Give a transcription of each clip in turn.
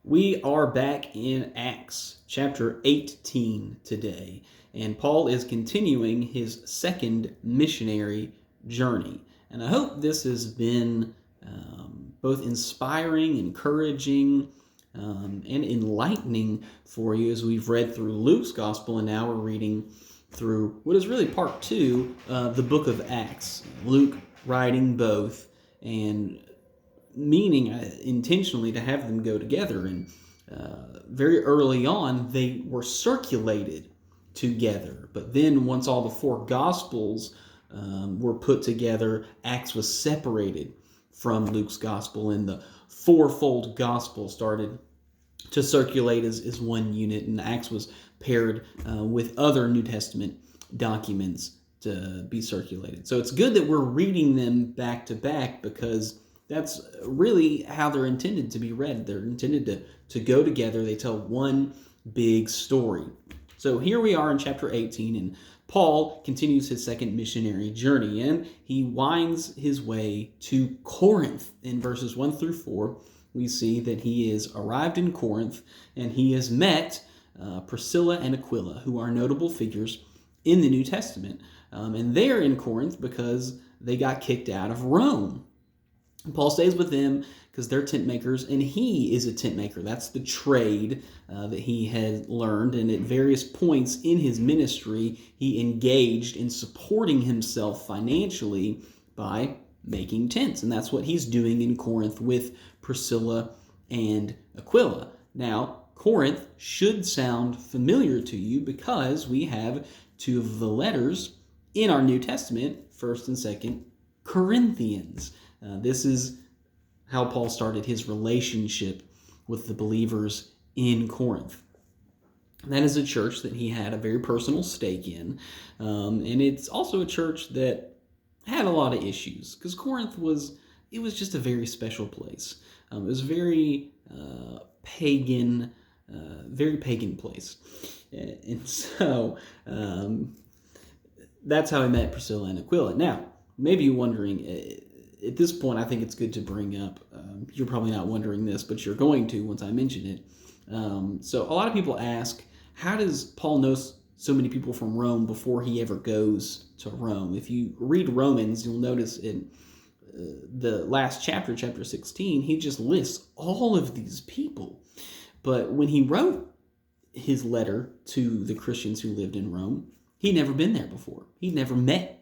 We are back in Acts chapter 18 today, and Paul is continuing his second missionary journey. And I hope this has been both inspiring, encouraging, and enlightening for you as we've read through Luke's gospel, and now we're reading through what is really part two of the book of Acts. Luke writing both, and meaning intentionally to have them go together. And very early on, they were circulated together. But then once all the four Gospels were put together, Acts was separated from Luke's Gospel, and the fourfold Gospel started to circulate as one unit, and Acts was paired with other New Testament documents to be circulated. So it's good that we're reading them back to back, because that's really how they're intended to be read. They're intended to go together. They tell one big story. So here we are in chapter 18, and Paul continues his second missionary journey, and he winds his way to Corinth. In verses 1 through 4, we see that he is arrived in Corinth, and he has met Priscilla and Aquila, who are notable figures in the New Testament. And they're in Corinth because they got kicked out of Rome. Paul stays with them because they're tent makers, and he is a tent maker. That's the trade that he had learned, and at various points in his ministry, he engaged in supporting himself financially by making tents, and that's what he's doing in Corinth with Priscilla and Aquila. Now, Corinth should sound familiar to you because we have two of the letters in our New Testament, 1st and 2nd Corinthians. This is how Paul started his relationship with the believers in Corinth. That is a church that he had a very personal stake in, and it's also a church that had a lot of issues, because Corinth was just a very special place. It was very pagan place, and so that's how I met Priscilla and Aquila. Now, maybe you're wondering, at this point, I think it's good to bring up, you're probably not wondering this, but you're going to once I mention it. So a lot of people ask, how does Paul know so many people from Rome before he ever goes to Rome? If you read Romans, you'll notice in the last chapter, chapter 16, he just lists all of these people. But when he wrote his letter to the Christians who lived in Rome, he'd never been there before. He'd never met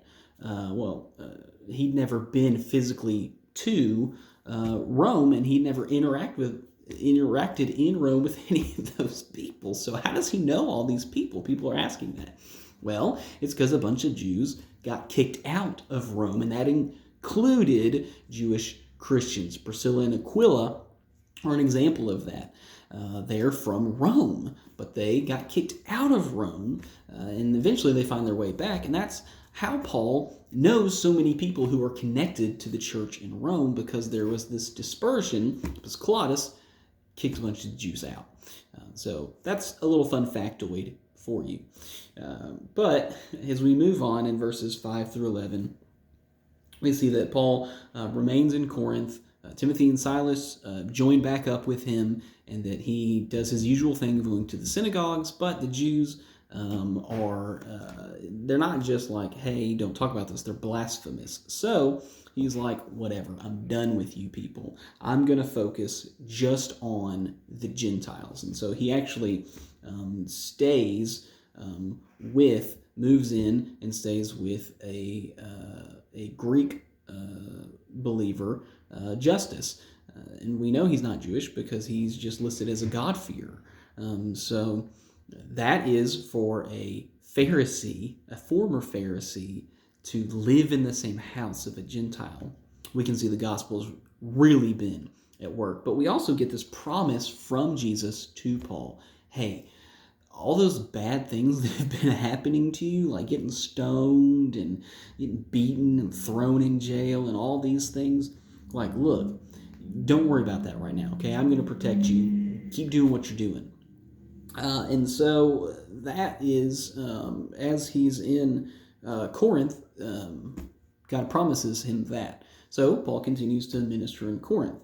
he'd never been physically to Rome, and he'd never interacted in Rome with any of those people. So how does he know all these people? People are asking that. Well, it's because a bunch of Jews got kicked out of Rome, and that included Jewish Christians. Priscilla and Aquila are an example of that. They're from Rome, but they got kicked out of Rome, and eventually they find their way back, and that's how Paul knows so many people who are connected to the church in Rome, because there was this dispersion, because Claudius kicked a bunch of Jews out. So that's a little fun factoid for you. But as we move on in verses 5 through 11, we see that Paul remains in Corinth. Timothy and Silas join back up with him, and that he does his usual thing of going to the synagogues, but the Jews they're not just like, hey, don't talk about this, they're blasphemous. So he's like, whatever, I'm done with you people. I'm going to focus just on the Gentiles. And so he actually moves in and stays with a Greek believer, Justus. And we know he's not Jewish because he's just listed as a God-fearer. So that is for a Pharisee, a former Pharisee, to live in the same house of a Gentile. We can see the gospel's really been at work. But we also get this promise from Jesus to Paul. Hey, all those bad things that have been happening to you, like getting stoned and getting beaten and thrown in jail and all these things, like, look, don't worry about that right now, okay? I'm going to protect you. Keep doing what you're doing. And so that is, as he's in Corinth, God promises him that. So Paul continues to minister in Corinth.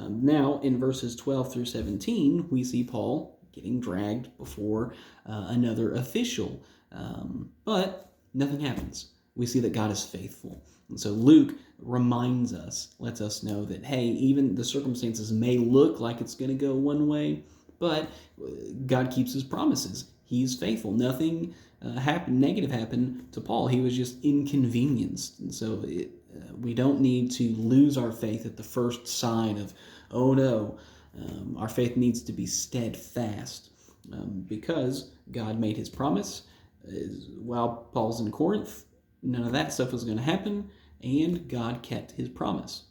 Now, in verses 12 through 17, we see Paul getting dragged before another official. But nothing happens. We see that God is faithful. And so Luke reminds us, lets us know that, hey, even the circumstances may look like it's going to go one way, but God keeps his promises. He's faithful. Nothing negative happened to Paul. He was just inconvenienced. And so we don't need to lose our faith at the first sign of, oh no. Our faith needs to be steadfast because God made his promise. While Paul's in Corinth, none of that stuff was going to happen, and God kept his promise.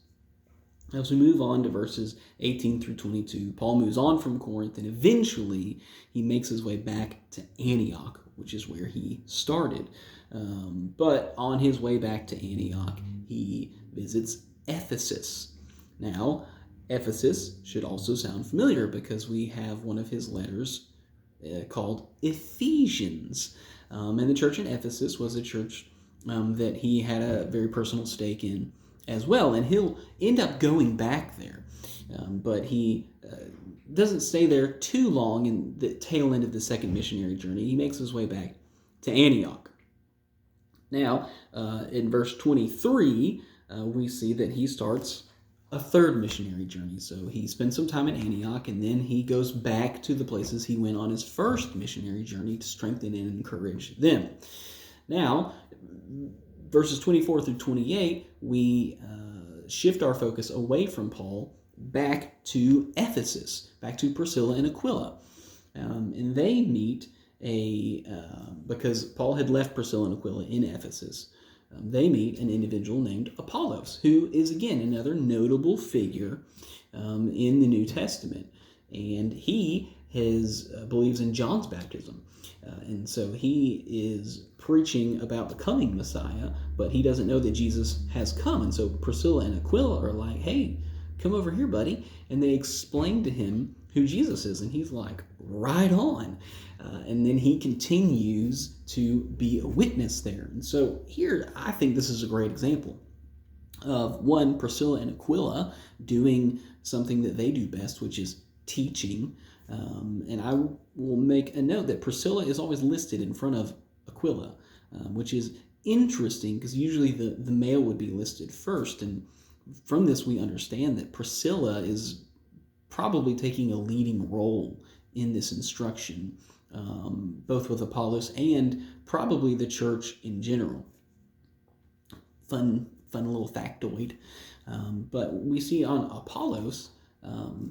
As we move on to verses 18 through 22, Paul moves on from Corinth, and eventually he makes his way back to Antioch, which is where he started. But on his way back to Antioch, he visits Ephesus. Now, Ephesus should also sound familiar because we have one of his letters called Ephesians. And the church in Ephesus was a church that he had a very personal stake in as well. And he'll end up going back there. But he doesn't stay there too long in the tail end of the second missionary journey. He makes his way back to Antioch. Now, in verse 23, we see that he starts a third missionary journey. So he spends some time in Antioch, and then he goes back to the places he went on his first missionary journey to strengthen and encourage them. Now, verses 24 through 28, we shift our focus away from Paul back to Ephesus, back to Priscilla and Aquila. And they meet because Paul had left Priscilla and Aquila in Ephesus. They meet an individual named Apollos, who is, again, another notable figure in the New Testament. And he believes in John's baptism. And so he is preaching about the coming Messiah, but he doesn't know that Jesus has come. And so Priscilla and Aquila are like, hey, come over here, buddy. And they explain to him who Jesus is. And he's like, right on. And then he continues to be a witness there. And so here, I think this is a great example of, one, Priscilla and Aquila doing something that they do best, which is teaching. And I will make a note that Priscilla is always listed in front of Aquila, which is interesting because usually the male would be listed first. And from this, we understand that Priscilla is probably taking a leading role in this instruction, both with Apollos and probably the church in general. Fun little factoid. But we see on Apollos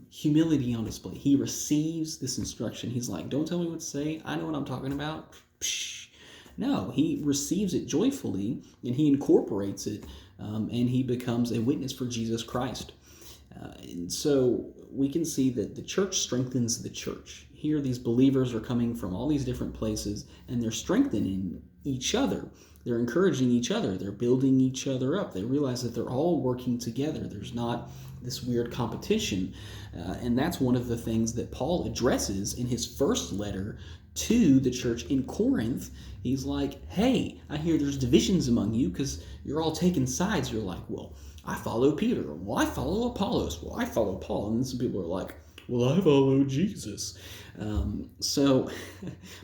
humility on display. He receives this instruction. He's like, don't tell me what to say. I know what I'm talking about. Psh. No, he receives it joyfully, and he incorporates it, and he becomes a witness for Jesus Christ. And so we can see that the church strengthens the church. Here, these believers are coming from all these different places, and they're strengthening each other. They're encouraging each other. They're building each other up. They realize that they're all working together. There's not this weird competition. And that's one of the things that Paul addresses in his first letter to the church in Corinth. He's like, hey, I hear there's divisions among you because you're all taking sides. You're like, well, I follow Peter. Well, I follow Apollos. Well, I follow Paul. And then some people are like, well, I follow Jesus. So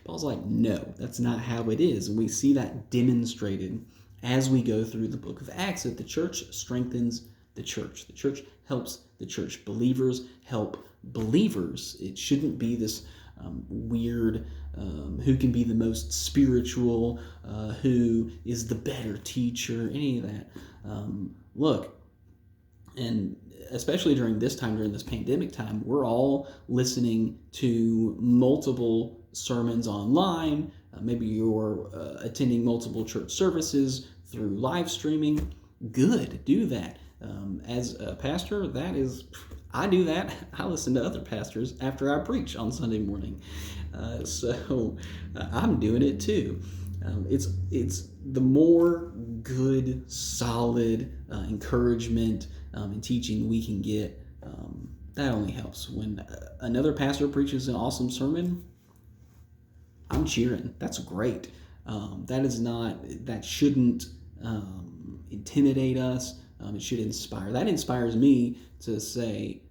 Paul's like, no, that's not how it is. And we see that demonstrated as we go through the book of Acts, that the church strengthens the church. The church helps the church. Believers help believers. It shouldn't be this weird who can be the most spiritual, who is the better teacher, any of that. Look, and especially during this time, during this pandemic time, we're all listening to multiple sermons online. Maybe you're attending multiple church services through live streaming. Good, do that. As a pastor, I do that. I listen to other pastors after I preach on Sunday morning. So I'm doing it too. It's the more good, solid encouragement and teaching we can get, that only helps. When another pastor preaches an awesome sermon, I'm cheering. That's great. That shouldn't intimidate us. It should inspire. That inspires me to say,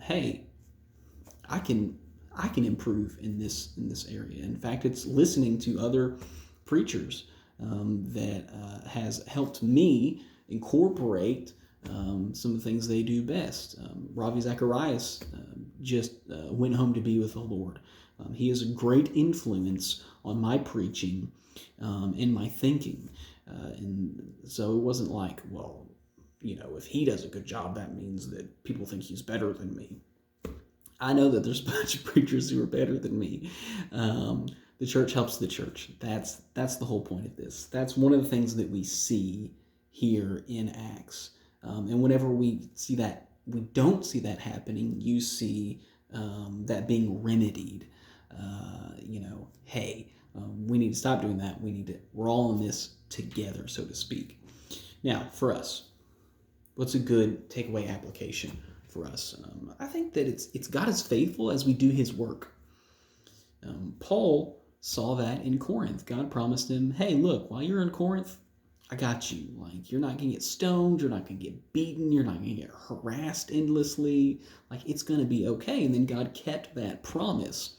hey, I can improve in this area. In fact, it's listening to other preachers that has helped me incorporate some of the things they do best. Ravi Zacharias just went home to be with the Lord. He is a great influence on my preaching and my thinking. And so it wasn't like, well, if he does a good job, that means that people think he's better than me. I know that there's a bunch of preachers who are better than me. The church helps the church. That's the whole point of this. That's one of the things that we see here in Acts. And whenever we see that, we don't see that happening, you see that being remedied. Hey, we need to stop doing that. We're all in this together, so to speak. Now, for us, what's a good takeaway application for us? I think that it's God is faithful as we do his work. Paul saw that in Corinth. God promised him, hey, look, while you're in Corinth, I got you. Like, you're not going to get stoned. You're not going to get beaten. You're not going to get harassed endlessly. Like, it's going to be okay. And then God kept that promise.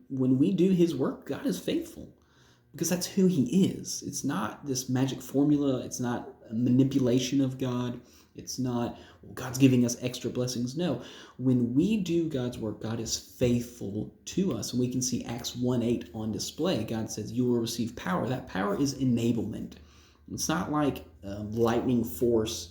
When we do his work, God is faithful because that's who he is. It's not this magic formula. It's not a manipulation of God. It's not, well, God's giving us extra blessings. No, when we do God's work, God is faithful to us. And we can see Acts 1:8 on display. God says, you will receive power. That power is enablement. It's not like lightning force,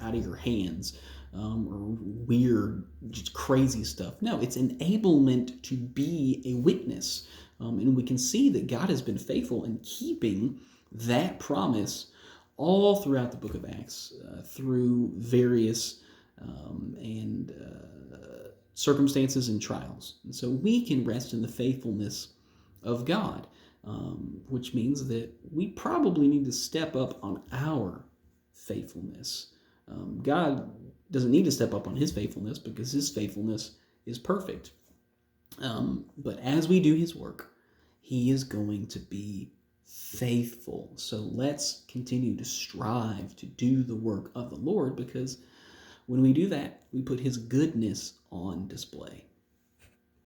out of your hands or weird, just crazy stuff. No, it's enablement to be a witness. And we can see that God has been faithful in keeping that promise all throughout the book of Acts through various circumstances and trials. And so we can rest in the faithfulness of God, which means that we probably need to step up on our faithfulness. God doesn't need to step up on his faithfulness because his faithfulness is perfect. But as we do his work, he is going to be faithful. So let's continue to strive to do the work of the Lord, because when we do that, we put his goodness on display.